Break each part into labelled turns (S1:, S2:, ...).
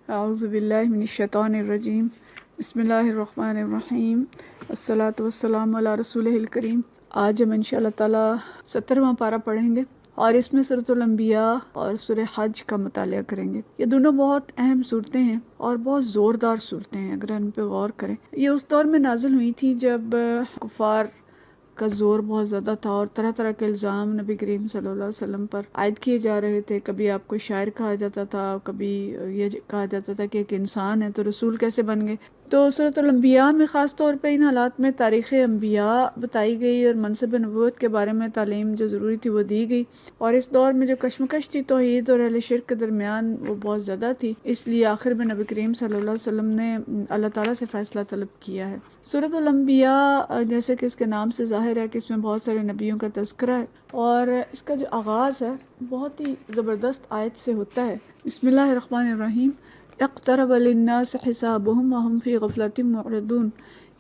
S1: اعوذ باللہ من الشیطان الرجیم بسم اللہ الرحمن الرحیم والصلاة والسلام علی رسولہ الکریم۔ آج ہم انشاءاللہ تعالی 70واں پارہ پڑھیں گے اور اس میں سورۃ الانبیاء اور سورہ حج کا مطالعہ کریں گے۔ یہ دونوں بہت اہم صورتیں ہیں اور بہت زوردار صورتیں ہیں اگر ان پہ غور کریں۔ یہ اس دور میں نازل ہوئی تھی جب کفار کا زور بہت زیادہ تھا اور طرح طرح کے الزام نبی کریم صلی اللہ علیہ وسلم پر عائد کیے جا رہے تھے۔ کبھی آپ کو شاعر کہا جاتا تھا، کبھی یہ کہا جاتا تھا کہ ایک انسان ہے تو رسول کیسے بن گئے۔ تو سورۃ الانبیاء میں خاص طور پہ ان حالات میں تاریخ انبیاء بتائی گئی اور منصب نبوت کے بارے میں تعلیم جو ضروری تھی وہ دی گئی۔ اور اس دور میں جو کشمکش تھی توحید اور اہل شرک کے درمیان وہ بہت زیادہ تھی، اس لیے آخر میں نبی کریم صلی اللہ علیہ وسلم نے اللہ تعالیٰ سے فیصلہ طلب کیا ہے۔ سورۃ الانبیاء جیسے کہ اس کے نام سے ظاہر ہے کہ اس میں بہت سارے نبیوں کا تذکرہ ہے اور اس کا جو آغاز ہے بہت ہی زبردست آیت سے ہوتا ہے۔ بسم اللہ الرحمن الرحیم۔ اقترب للناس حسابهم وهم فی غفلۃ معرضون،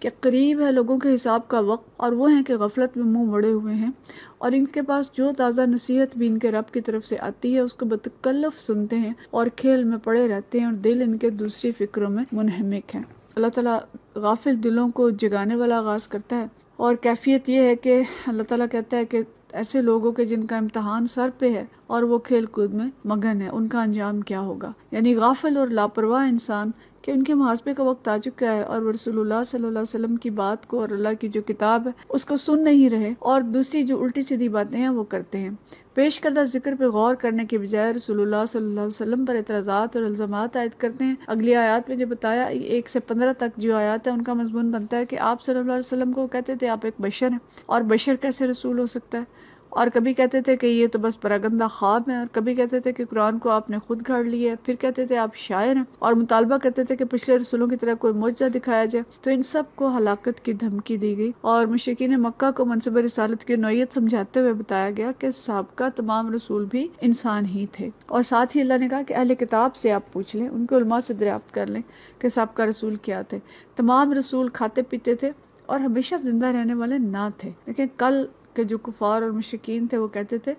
S1: کہ قریب ہے لوگوں کے حساب کا وقت اور وہ ہیں کہ غفلت میں منہ مڑے ہوئے ہیں، اور ان کے پاس جو تازہ نصیحت بھی ان کے رب کی طرف سے آتی ہے اس کو بتکلف سنتے ہیں اور کھیل میں پڑے رہتے ہیں اور دل ان کے دوسری فکروں میں منہمک ہیں۔ اللہ تعالیٰ غافل دلوں کو جگانے والا آغاز کرتا ہے اور کیفیت یہ ہے کہ اللہ تعالیٰ کہتا ہے کہ ایسے لوگوں کے جن کا امتحان سر پہ ہے اور وہ کھیل کود میں مگن ہے، ان کا انجام کیا ہوگا۔ یعنی غافل اور لاپرواہ انسان کہ ان کے محاسبے کا وقت آ چکا ہے اور وہ رسول اللہ صلی اللہ علیہ وسلم کی بات کو اور اللہ کی جو کتاب ہے اس کو سن نہیں رہے اور دوسری جو الٹی سیدھی باتیں ہیں وہ کرتے ہیں۔ پیش کردہ ذکر پہ غور کرنے کے بجائے رسول اللہ صلی اللہ علیہ وسلم پر اعتراضات اور الزامات عائد کرتے ہیں۔ اگلی آیات میں جو بتایا 1 سے 15 تک جو آیات ہیں ان کا مضمون بنتا ہے کہ آپ صلی اللہ علیہ وسلم کو کہتے تھے آپ ایک بشر ہیں اور بشر کیسے رسول ہو سکتا ہے، اور کبھی کہتے تھے کہ یہ تو بس پراگندہ خواب ہیں، اور کبھی کہتے تھے کہ قرآن کو آپ نے خود گھڑ لیا ہے، پھر کہتے تھے آپ شاعر ہیں اور مطالبہ کرتے تھے کہ پچھلے رسولوں کی طرح کوئی معجزہ دکھایا جائے۔ تو ان سب کو ہلاکت کی دھمکی دی گئی اور مشرکین مکہ کو منصب رسالت کی نوعیت سمجھاتے ہوئے بتایا گیا کہ سابقہ تمام رسول بھی انسان ہی تھے، اور ساتھ ہی اللہ نے کہا کہ اہل کتاب سے آپ پوچھ لیں، ان کے علماء سے دریافت کر لیں کہ سابقہ رسول کیا تھے۔ تمام رسول کھاتے پیتے تھے اور ہمیشہ زندہ رہنے والے نہ تھے، لیکن کل کہ جو کفار اور مشرکین تھے وہ کہتے تھے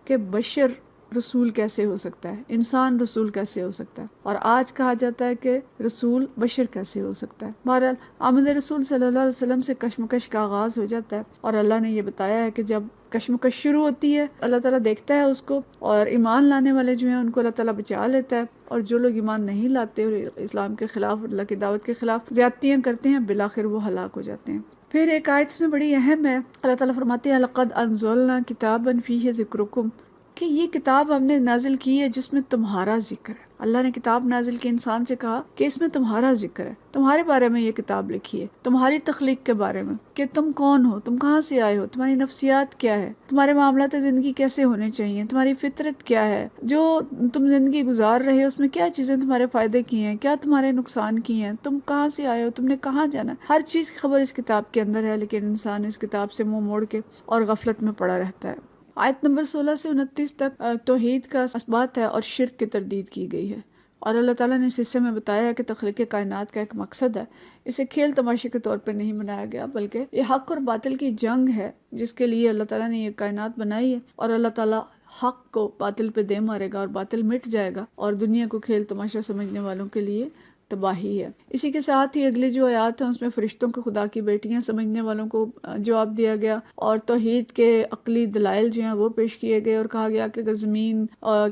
S1: کہ بشر رسول کیسے ہو سکتا ہے، انسان رسول کیسے ہو سکتا ہے، اور آج کہا جاتا ہے کہ رسول بشر کیسے ہو سکتا ہے۔ بہرحال آمد رسول صلی اللہ علیہ وسلم سے کشمکش کا آغاز ہو جاتا ہے اور اللہ نے یہ بتایا ہے کہ جب کشمکش شروع ہوتی ہے اللہ تعالیٰ دیکھتا ہے اس کو، اور ایمان لانے والے جو ہیں ان کو اللہ تعالیٰ بچا لیتا ہے، اور جو لوگ ایمان نہیں لاتے اور اسلام کے خلاف اللہ کی دعوت کے خلاف زیادتیاں کرتے ہیں بالآخر وہ ہلاک ہو جاتے ہیں۔ پھر ایک آیت اس میں بڑی اہم ہے، اللہ تعالیٰ فرماتے ہیں لَقَدْ أَنزَلْنَا كِتَابًا فِيهِ ذِكْرُكُمْ، کہ یہ کتاب ہم نے نازل کی ہے جس میں تمہارا ذکر ہے۔ اللہ نے کتاب نازل کی انسان سے کہا کہ اس میں تمہارا ذکر ہے، تمہارے بارے میں یہ کتاب لکھی ہے، تمہاری تخلیق کے بارے میں کہ تم کون ہو، تم کہاں سے آئے ہو، تمہاری نفسیات کیا ہے، تمہارے معاملات زندگی کیسے ہونے چاہیے، تمہاری فطرت کیا ہے، جو تم زندگی گزار رہے ہو اس میں کیا چیزیں تمہارے فائدے کی ہیں، کیا تمہارے نقصان کی ہیں، تم کہاں سے آئے ہو، تم نے کہاں جانا ہے، ہر چیز کی خبر اس کتاب کے اندر ہے، لیکن انسان اس کتاب سے منہ موڑ کے اور غفلت میں پڑا رہتا ہے۔ آیت نمبر 16 سے 29 تک توحید کا اثبات ہے اور شرک کی تردید کی گئی ہے، اور اللہ تعالیٰ نے اس حصے میں بتایا ہے کہ تخلیق کائنات کا ایک مقصد ہے، اسے کھیل تماشے کے طور پہ نہیں بنایا گیا بلکہ یہ حق اور باطل کی جنگ ہے جس کے لیے اللہ تعالیٰ نے یہ کائنات بنائی ہے، اور اللہ تعالیٰ حق کو باطل پہ دے مارے گا اور باطل مٹ جائے گا اور دنیا کو کھیل تماشا سمجھنے والوں کے لیے تباہی ہے۔ اسی کے ساتھ ہی اگلی جو آیات ہیں اس میں فرشتوں کو خدا کی بیٹیاں سمجھنے والوں کو جواب دیا گیا اور توحید کے عقلی دلائل جو ہیں وہ پیش کیے گئے، اور کہا گیا کہ اگر زمین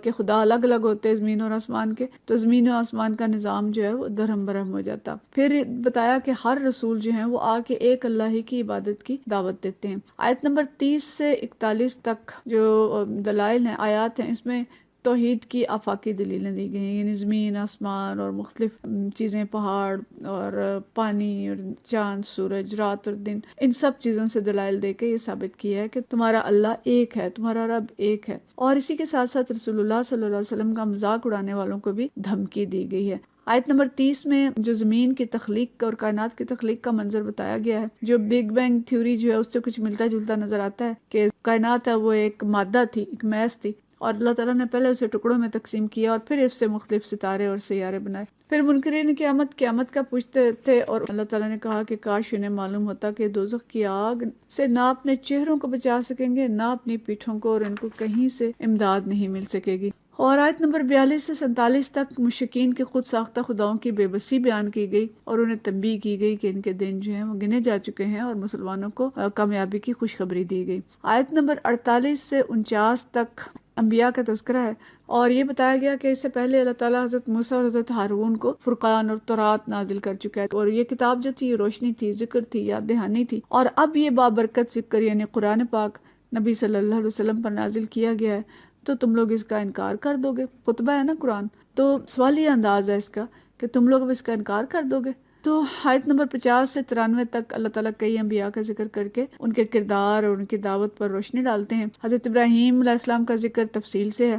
S1: کے خدا الگ الگ ہوتے زمین اور آسمان کے تو زمین و آسمان کا نظام جو ہے وہ درہم برہم ہو جاتا۔ پھر بتایا کہ ہر رسول جو ہیں وہ آ کے ایک اللہ ہی کی عبادت کی دعوت دیتے ہیں۔ آیت نمبر 30 سے 41 تک جو دلائل ہیں آیات ہیں اس میں توحید کی آفاقی دلیلیں دی گئی ہیں، یعنی زمین آسمان اور مختلف چیزیں، پہاڑ اور پانی اور چاند سورج، رات اور دن، ان سب چیزوں سے دلائل دے کے یہ ثابت کیا ہے کہ تمہارا اللہ ایک ہے، تمہارا رب ایک ہے، اور اسی کے ساتھ ساتھ رسول اللہ صلی اللہ علیہ وسلم کا مذاق اڑانے والوں کو بھی دھمکی دی گئی ہے۔ آیت نمبر 30 میں جو زمین کی تخلیق اور کائنات کی تخلیق کا منظر بتایا گیا ہے، جو بگ بینگ تھیوری جو ہے اس سے کچھ ملتا جلتا نظر آتا ہے کہ کائنات ہے وہ ایک مادہ تھی، ایک میس تھی، اور اللہ تعالیٰ نے پہلے اسے ٹکڑوں میں تقسیم کیا اور پھر اس سے مختلف ستارے اور سیارے بنائے۔ پھر منکرین قیامت کا پوچھتے تھے اور اللہ تعالیٰ نے کہا کہ کاش انہیں معلوم ہوتا کہ دوزخ کی آگ سے نہ اپنے چہروں کو بچا سکیں گے نہ اپنی پیٹھوں کو، اور ان کو کہیں سے امداد نہیں مل سکے گی۔ اور آیت نمبر 42 سے 47 تک مشرکین کے خود ساختہ خداؤں کی بے بسی بیان کی گئی اور انہیں تنبیہ کی گئی کہ ان کے دن جو ہیں وہ گنے جا چکے ہیں اور مسلمانوں کو کامیابی کی خوشخبری دی گئی۔ آیت نمبر 48 سے 49 تک انبیاء کا تذکرہ ہے، اور یہ بتایا گیا کہ اس سے پہلے اللہ تعالیٰ حضرت موسیٰ اور حضرت ہارون کو فرقان اور تورات نازل کر چکا ہے، اور یہ کتاب جو تھی یہ روشنی تھی، ذکر تھی، یاد دہانی تھی، اور اب یہ بابرکت ذکر یعنی قرآن پاک نبی صلی اللہ علیہ وسلم پر نازل کیا گیا ہے، تو تم لوگ اس کا انکار کر دو گے۔ خطبہ ہے نا قرآن، تو سوالیہ انداز ہے اس کا کہ تم لوگ اب اس کا انکار کر دو گے۔ تو آیت نمبر 50 سے 93 تک اللہ تعالیٰ کئی انبیاء کا ذکر کر کے ان کے کردار اور ان کی دعوت پر روشنی ڈالتے ہیں۔ حضرت ابراہیم علیہ السلام کا ذکر تفصیل سے ہے،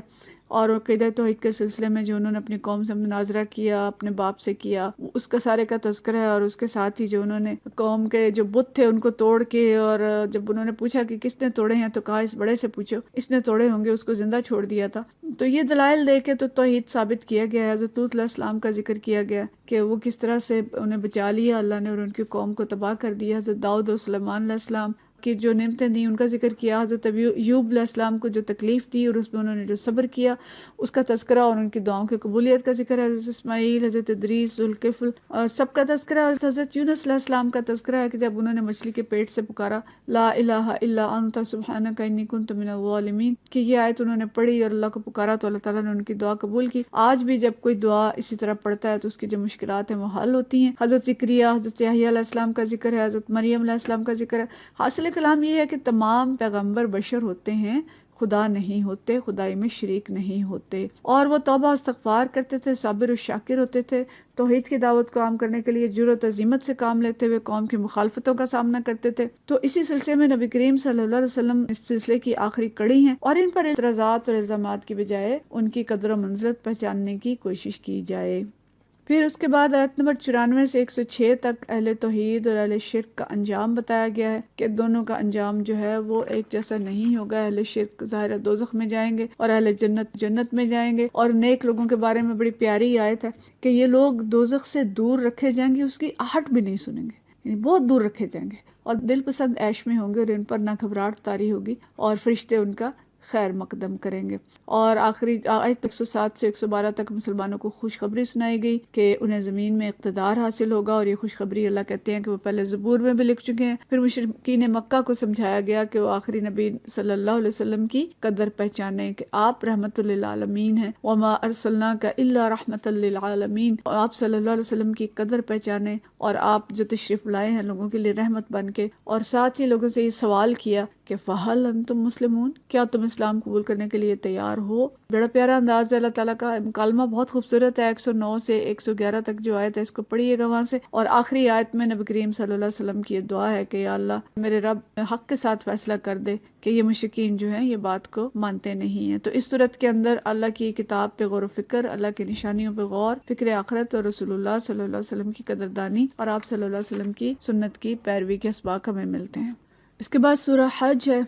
S1: اور عقیدہ توحید کے سلسلے میں جو انہوں نے اپنی قوم سے مناظرہ کیا، اپنے باپ سے کیا، اس کا سارے کا تذکرہ ہے، اور اس کے ساتھ ہی جو انہوں نے قوم کے جو بت تھے ان کو توڑ کے، اور جب انہوں نے پوچھا کہ کس نے توڑے ہیں تو کہا اس بڑے سے پوچھو، اس نے توڑے ہوں گے، اس کو زندہ چھوڑ دیا تھا۔ تو یہ دلائل دے کے تو توحید ثابت کیا گیا ہے۔ حضرت لوط علیہ السلام کا ذکر کیا گیا کہ وہ کس طرح سے انہیں بچا لیا اللہ نے اور ان کی قوم کو تباہ کر دیا۔ حضرت داؤد اور سلیمان علیہ السلام کی جو نعمتیں دیں ان کا ذکر کیا۔ حضرت ایوب علیہ السلام کو جو تکلیف دی اور اس میں انہوں نے جو صبر کیا اس کا تذکرہ، اور ان کی دعاؤں کی قبولیت کا ذکر ہے۔ حضرت اسماعیل، حضرت ادریس، ذوالکفل، سب کا تذکرہ ہے۔ حضرت یونس علیہ السلام کا تذکرہ ہے کہ جب انہوں نے مچھلی کے پیٹ سے پکارا لا الہ الا انت سبحانک انی کنت من الظالمین، کہ یہ آیت انہوں نے پڑھی اور اللہ کو پکارا تو اللہ تعالیٰ نے ان کی دعا قبول کی۔ آج بھی جب کوئی دعا اسی طرح پڑھتا ہے تو اس کی جو مشکلات ہیں وہ حل ہوتی ہیں۔ حضرت زکریا، حضرت یحییٰ علیہ السلام کا ذکر ہے، حضرت مریم علیہ السلام کا ذکر ہے۔ حاصل کلام یہ ہے کہ تمام پیغمبر بشر ہوتے ہیں، خدا نہیں ہوتے، خدائی میں شریک نہیں ہوتے، اور وہ توبہ استغفار کرتے تھے، صابر و شاکر ہوتے تھے، توحید کی دعوت کو عام کرنے کے لیے جرأت عزیمت سے کام لیتے ہوئے قوم کی مخالفتوں کا سامنا کرتے تھے۔ تو اسی سلسلے میں نبی کریم صلی اللہ علیہ وسلم اس سلسلے کی آخری کڑی ہیں، اور ان پر اعتراضات اور الزامات کی بجائے ان کی قدر و منزلت پہچاننے کی کوشش کی جائے۔ پھر اس کے بعد آیت نمبر 94 سے 106 تک اہل توحید اور اہل شرک کا انجام بتایا گیا ہے کہ دونوں کا انجام جو ہے وہ ایک جیسا نہیں ہوگا۔ اہل شرک ظاہر دوزخ میں جائیں گے اور اہل جنت جنت میں جائیں گے، اور نیک لوگوں کے بارے میں بڑی پیاری آیت ہے کہ یہ لوگ دوزخ سے دور رکھے جائیں گے، اس کی آہٹ بھی نہیں سنیں گے، یعنی بہت دور رکھے جائیں گے، اور دل پسند عیش میں ہوں گے، اور ان پر نہ گھبراہٹ طاری ہوگی، اور فرشتے ان کا خیر مقدم کریں گے۔ اور آخری آیت 107 سے 112 تک مسلمانوں کو خوشخبری سنائی گئی کہ انہیں زمین میں اقتدار حاصل ہوگا، اور یہ خوشخبری اللہ کہتے ہیں کہ وہ پہلے زبور میں بھی لکھ چکے ہیں۔ پھر مشرکین مکہ کو سمجھایا گیا کہ وہ آخری نبی صلی اللہ علیہ وسلم کی قدر پہچانیں کہ آپ رحمت للعالمین ہیں، وما ارسلناک الا رحمت للعالمین، اور آپ صلی اللہ علیہ وسلم کی قدر پہچانیں، اور آپ جو تشریف لائے ہیں لوگوں کے لیے رحمت بن کے۔ اور ساتھ ہی لوگوں سے یہ سوال کیا کہ فہل انتم مسلمون، کیا تم اسلام قبول کرنے کے لیے تیار ہو؟ بڑا پیارا انداز ہے اللہ تعالیٰ کا، مکالمہ بہت خوبصورت ہے۔ 109 سے 111 تک جو آیت ہے اس کو پڑھیے گا وہاں سے، اور آخری آیت میں نبی کریم صلی اللہ علیہ وسلم کی یہ دعا ہے کہ یا اللہ میرے رب حق کے ساتھ فیصلہ کر دے کہ یہ مشرکین جو ہیں یہ بات کو مانتے نہیں ہیں۔ تو اس صورت کے اندر اللہ کی کتاب پہ غور و فکر، اللہ کی نشانیوں پہ غور، فکر آخرت اور رسول اللہ صلی اللہ علیہ وسلم کی قدردانی اور آپ صلی اللہ علیہ وسلم کی سنت کی پیروی کے اسباق ہمیں ملتے ہیں۔ اس کے بعد سورہ حج ہے،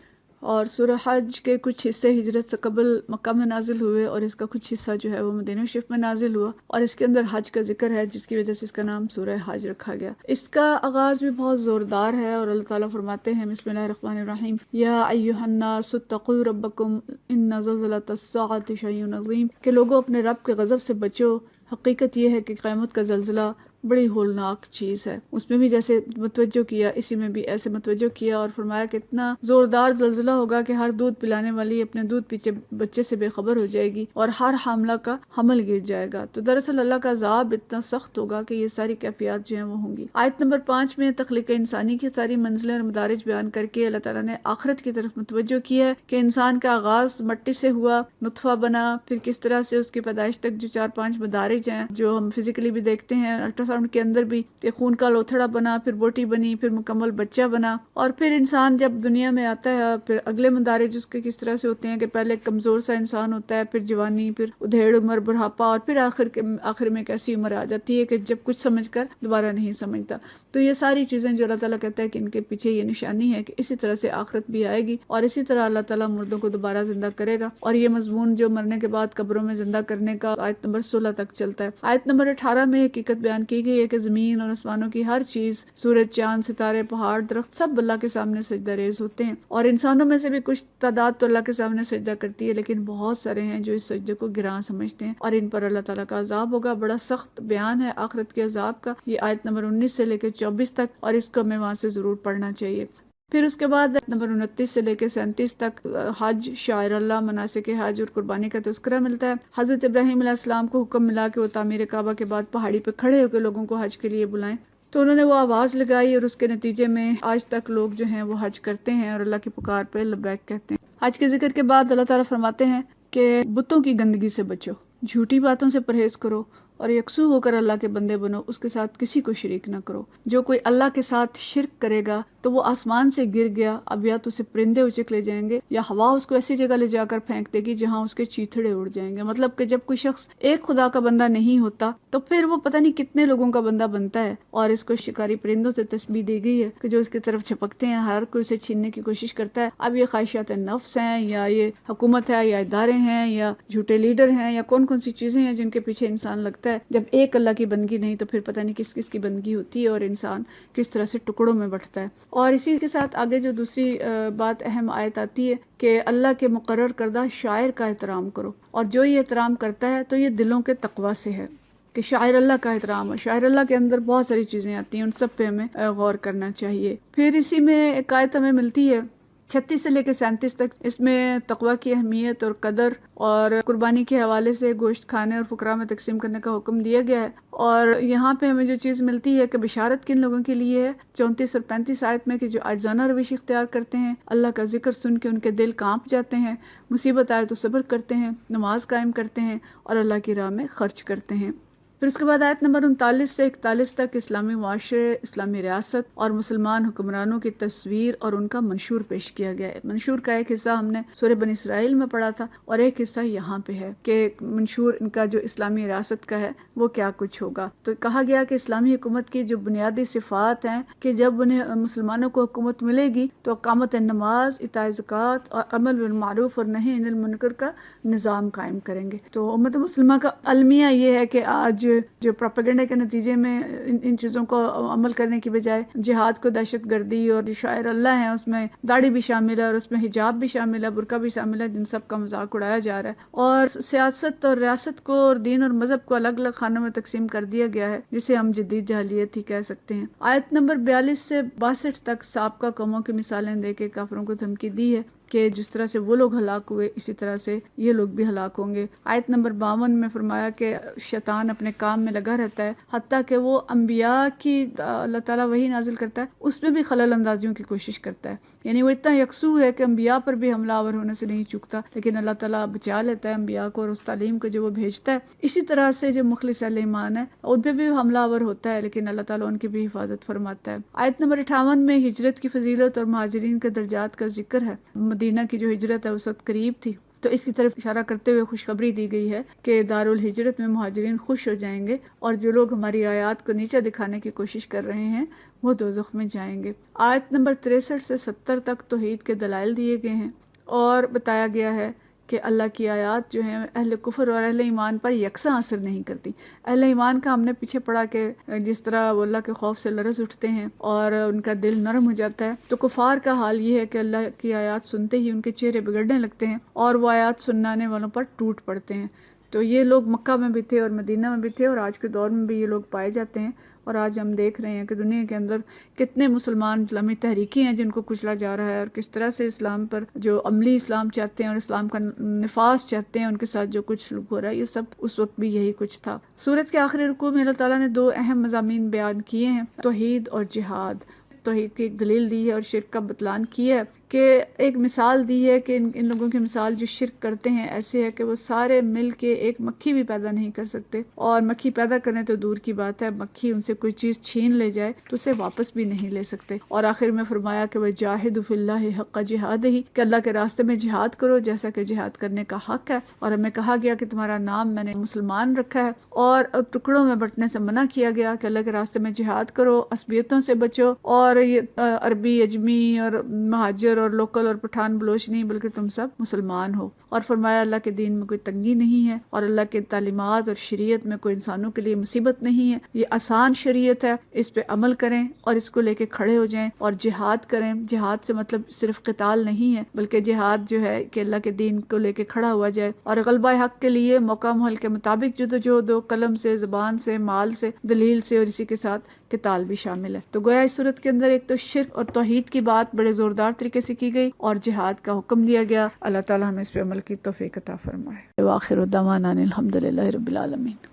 S1: اور سورہ حج کے کچھ حصے ہجرت سے قبل مکہ میں نازل ہوئے، اور اس کا کچھ حصہ جو ہے وہ مدینہ شریف میں نازل ہوا، اور اس کے اندر حج کا ذکر ہے جس کی وجہ سے اس کا نام سورہ حج رکھا گیا۔ اس کا آغاز بھی بہت زوردار ہے، اور اللہ تعالیٰ فرماتے ہیں بسم اللہ الرحمن الرحیم یا ایھا الناس اتقوا ربکم ان زلزلۃ الساعۃ شیء عظیم، کہ لوگوں اپنے رب کے غضب سے بچو، حقیقت یہ ہے کہ قیامت کا زلزلہ بڑی ہولناک چیز ہے۔ اس میں بھی جیسے متوجہ کیا، اسی میں بھی ایسے متوجہ کیا، اور فرمایا کہ اتنا زوردار زلزلہ ہوگا کہ ہر دودھ پلانے والی اپنے دودھ پیچھے بچے سے بے خبر ہو جائے گی، اور ہر حاملہ کا حمل گر جائے گا۔ تو دراصل اللہ کا عذاب اتنا سخت ہوگا کہ یہ ساری کیفیات جو ہیں وہ ہوں گی۔ آیت نمبر 5 میں تخلیق انسانی کی ساری منزلیں اور مدارج بیان کر کے اللہ تعالیٰ نے آخرت کی طرف متوجہ کیا ہے کہ انسان کا آغاز مٹی سے ہوا، نطفہ بنا، پھر کس طرح سے اس کی پیدائش تک جو 4-5 مدارج ہیں جو ہم فزیکلی بھی دیکھتے ہیں، الٹراساؤنڈ کے اندر بھی، کہ خون کا لوتھڑا بنا، پھر بوٹی بنی، پھر مکمل بچہ بنا، اور پھر انسان جب دنیا میں آتا ہے پھر اگلے مدارج اس کے کس طرح سے ہوتے ہیں کہ پہلے کمزور سا انسان ہوتا ہے، پھر جوانی، پھر ادھیڑ عمر، بڑھاپا، اور پھر آخر میں ایک ایسی عمر آ جاتی ہے کہ جب کچھ سمجھ کر دوبارہ نہیں سمجھتا۔ تو یہ ساری چیزیں جو اللہ تعالیٰ کہتا ہے کہ ان کے پیچھے یہ نشانی ہے کہ اسی طرح سے آخرت بھی آئے گی، اور اسی طرح اللہ تعالیٰ مردوں کو دوبارہ زندہ کرے گا۔ اور یہ مضمون جو مرنے کے بعد قبروں میں زندہ کرنے کا آیت نمبر 16 تک چلتا ہے۔ آیت نمبر 18 میں حقیقت بیان کی کی گئی ہے کہ زمین اور آسمانوں کی ہر چیز، سورج، چاند، ستارے، پہاڑ، درخت، سب اللہ کے سامنے سجدہ ریز ہوتے ہیں، اور انسانوں میں سے بھی کچھ تعداد تو اللہ کے سامنے سجدہ کرتی ہے، لیکن بہت سارے ہیں جو اس سجدے کو گراں سمجھتے ہیں، اور ان پر اللہ تعالیٰ کا عذاب ہوگا۔ بڑا سخت بیان ہے آخرت کے عذاب کا، یہ آیت نمبر 19 سے لے کے 24 تک، اور اس کو ہمیں وہاں سے ضرور پڑھنا چاہیے۔ پھر اس کے بعد نمبر 29 سے لے کے 37 تک حج، شاعر اللہ، مناسک حج اور قربانی کا تذکرہ ملتا ہے۔ حضرت ابراہیم علیہ السلام کو حکم ملا کہ وہ تعمیر کعبہ کے بعد پہاڑی پہ کھڑے ہو کے لوگوں کو حج کے لیے بلائیں، تو انہوں نے وہ آواز لگائی، اور اس کے نتیجے میں آج تک لوگ جو ہیں وہ حج کرتے ہیں اور اللہ کی پکار پہ لبیک کہتے ہیں۔ حج کے ذکر کے بعد اللہ تعالیٰ فرماتے ہیں کہ بتوں کی گندگی سے بچو، جھوٹی باتوں سے پرہیز کرو، اور یکسو ہو کر اللہ کے بندے بنو، اس کے ساتھ کسی کو شریک نہ کرو۔ جو کوئی اللہ کے ساتھ شرک کرے گا تو وہ آسمان سے گر گیا، اب یا تو اسے پرندے اچک لے جائیں گے یا ہوا اس کو ایسی جگہ لے جا کر پھینک دے گی جہاں اس کے چیتھڑے اڑ جائیں گے۔ مطلب کہ جب کوئی شخص ایک خدا کا بندہ نہیں ہوتا تو پھر وہ پتہ نہیں کتنے لوگوں کا بندہ بنتا ہے، اور اس کو شکاری پرندوں سے تشبیہ دی گئی ہے کہ جو اس کی طرف چھپکتے ہیں، ہر کوئی اسے چھیننے کی کوشش کرتا ہے۔ اب یہ خواہشات نفس ہیں، یا یہ حکومت ہے، یا ادارے ہیں، یا جھوٹے لیڈر ہیں، یا کون کون سی چیزیں ہیں جن کے پیچھے انسان لگتا ہے۔ جب ایک اللہ کی بندگی نہیں تو پھر پتہ نہیں کس کس کی بندگی ہوتی ہے، اور انسان کس طرح سے ٹکڑوں میں بٹتا ہے۔ اور اسی کے ساتھ آگے جو دوسری بات اہم آیت آتی ہے کہ اللہ کے مقرر کردہ شاعر کا احترام کرو، اور جو یہ احترام کرتا ہے تو یہ دلوں کے تقوی سے ہے کہ شاعر اللہ کا احترام ہے۔ شاعر اللہ کے اندر بہت ساری چیزیں آتی ہیں، ان سب پہ ہمیں غور کرنا چاہیے۔ پھر اسی میں ایک آیت ہمیں ملتی ہے 36 سے لے کے 37 تک، اس میں تقوی کی اہمیت اور قدر اور قربانی کے حوالے سے گوشت کھانے اور فقراء میں تقسیم کرنے کا حکم دیا گیا ہے۔ اور یہاں پہ ہمیں جو چیز ملتی ہے کہ بشارت کن لوگوں کے لیے ہے 34 اور 35 آیت میں، کہ جو عاجزانہ روش اختیار کرتے ہیں، اللہ کا ذکر سن کے ان کے دل کانپ جاتے ہیں، مصیبت آئے تو صبر کرتے ہیں، نماز قائم کرتے ہیں، اور اللہ کی راہ میں خرچ کرتے ہیں۔ پھر اس کے بعد آیت نمبر 39 سے 41 تک اسلامی معاشرے، اسلامی ریاست اور مسلمان حکمرانوں کی تصویر اور ان کا منشور پیش کیا گیا ہے۔ منشور کا ایک حصہ ہم نے سورہ بنی اسرائیل میں پڑھا تھا، اور ایک حصہ یہاں پہ ہے کہ منشور ان کا جو اسلامی ریاست کا ہے وہ کیا کچھ ہوگا۔ تو کہا گیا کہ اسلامی حکومت کی جو بنیادی صفات ہیں کہ جب انہیں مسلمانوں کو حکومت ملے گی تو اقامت نماز، اطاع زکوٰۃ اور امر بالمعروف اور نہی عن المنکر کا نظام قائم کریں گے۔ تو امت مسلمہ کا المیہ یہ ہے کہ آج جو پروپیگنڈا کے نتیجے میں ان چیزوں کو عمل کرنے کی بجائے جہاد کو دہشت گردی اور جو شاعر اللہ ہیں اس میں داڑھی بھی شامل ہے، اور اس میں حجاب بھی شامل ہے، برقع بھی شامل ہے، جن سب کا مذاق اڑایا جا رہا ہے، اور سیاست اور ریاست کو اور دین اور مذہب کو الگ الگ خانوں میں تقسیم کر دیا گیا ہے، جسے ہم جدید جاہلیت ہی کہہ سکتے ہیں۔ آیت نمبر 42 سے 62 تک سابقہ قوموں کی مثالیں دے کے کافروں کو دھمکی دی ہے کہ جس طرح سے وہ لوگ ہلاک ہوئے اسی طرح سے یہ لوگ بھی ہلاک ہوں گے۔ آیت نمبر 52 میں فرمایا کہ شیطان اپنے کام میں لگا رہتا ہے، حتیٰ کہ وہ انبیاء کی اللہ تعالیٰ وحی نازل کرتا ہے اس میں بھی خلل اندازیوں کی کوشش کرتا ہے، یعنی وہ اتنا یکسو ہے کہ انبیاء پر بھی حملہ آور ہونے سے نہیں چکتا، لیکن اللہ تعالیٰ بچا لیتا ہے انبیاء کو اور اس تعلیم کو جو وہ بھیجتا ہے۔ اسی طرح سے جو مخلص اہل ایمان ہے ان پہ بھی حملہ آور ہوتا ہے، لیکن اللہ تعالیٰ ان کی بھی حفاظت فرماتا ہے۔ آیت نمبر 58 میں ہجرت کی فضیلت اور مہاجرین کے درجات کا ذکر ہے۔ مدینہ کی جو ہجرت ہے اس وقت قریب تھی، تو اس کی طرف اشارہ کرتے ہوئے خوشخبری دی گئی ہے کہ دارالہجرت میں مہاجرین خوش ہو جائیں گے، اور جو لوگ ہماری آیات کو نیچے دکھانے کی کوشش کر رہے ہیں وہ دوزخ میں جائیں گے۔ آیت نمبر 63 سے 70 تک توحید کے دلائل دیے گئے ہیں، اور بتایا گیا ہے کہ اللہ کی آیات جو ہیں اہل کفر اور اہل ایمان پر یکساں اثر نہیں کرتی۔ اہل ایمان کا ہم نے پیچھے پڑھا کہ جس طرح وہ اللہ کے خوف سے لرز اٹھتے ہیں اور ان کا دل نرم ہو جاتا ہے، تو کفار کا حال یہ ہے کہ اللہ کی آیات سنتے ہی ان کے چہرے بگڑنے لگتے ہیں اور وہ آیات سنانے والوں پر ٹوٹ پڑتے ہیں۔ تو یہ لوگ مکہ میں بھی تھے اور مدینہ میں بھی تھے، اور آج کے دور میں بھی یہ لوگ پائے جاتے ہیں، اور آج ہم دیکھ رہے ہیں کہ دنیا کے اندر کتنے مسلمان اسلامی تحریکیں ہیں جن کو کچلا جا رہا ہے، اور کس طرح سے اسلام پر جو عملی اسلام چاہتے ہیں اور اسلام کا نفاذ چاہتے ہیں ان کے ساتھ جو کچھ سلوک ہو رہا ہے، یہ سب اس وقت بھی یہی کچھ تھا۔ سورت کے آخری رکوع میں اللہ تعالیٰ نے 2 اہم مضامین بیان کیے ہیں، توحید اور جہاد۔ توحید کی ایک دلیل دی ہے اور شرک کا بطلان کیا ہے، کہ ایک مثال دی ہے کہ ان لوگوں کی مثال جو شرک کرتے ہیں ایسے ہے کہ وہ سارے مل کے ایک مکھی بھی پیدا نہیں کر سکتے، اور مکھی پیدا کرنے تو دور کی بات ہے، مکھی ان سے کوئی چیز چھین لے جائے تو اسے واپس بھی نہیں لے سکتے۔ اور آخر میں فرمایا کہ وَجَاهِدُوا فِي اللَّهِ حَقَّ جِهَادِهِ، کہ اللہ کے راستے میں جہاد کرو جیسا کہ جہاد کرنے کا حق ہے، اور ہمیں کہا گیا کہ تمہارا نام میں نے مسلمان رکھا ہے، اور ٹکڑوں میں بٹنے سے منع کیا گیا کہ اللہ کے راستے میں جہاد کرو، عصبیتوں سے بچو، اور یہ عربی، اجمی اور مہاجر اور لوکل اور پٹھان بلوچ نہیں، بلکہ تم سب مسلمان ہو. اور فرمایا اللہ کے دین میں کوئی تنگی نہیں ہے، اور اللہ کے تعلیمات اور شریعت میں کوئی انسانوں کے لیے مصیبت نہیں ہے. یہ آسان شریعت ہے، اس پہ عمل کریں اور اس کو لے کے کھڑے ہو جائیں اور جہاد کریں. جہاد سے مطلب صرف قتال نہیں ہے، بلکہ جہاد جو ہے کہ اللہ کے دین کو لے کے کھڑا ہوا جائے، اور غلبہ حق کے لیے موقع محل کے مطابق جدوجہد ہو، قلم سے، زبان سے، مال سے، دلیل سے، اور اسی کے ساتھ قتال بھی شامل ہے. تو گویا اس صورت کے اندر ایک تو شرک اور توحید کی بات بڑے زوردار طریقے سے کی گئی، اور جہاد کا حکم دیا گیا. اللہ تعالی ہمیں اس پہ عمل کی توفیق عطا فرمائے. وآخر دعوانا الحمدللہ رب العالمین.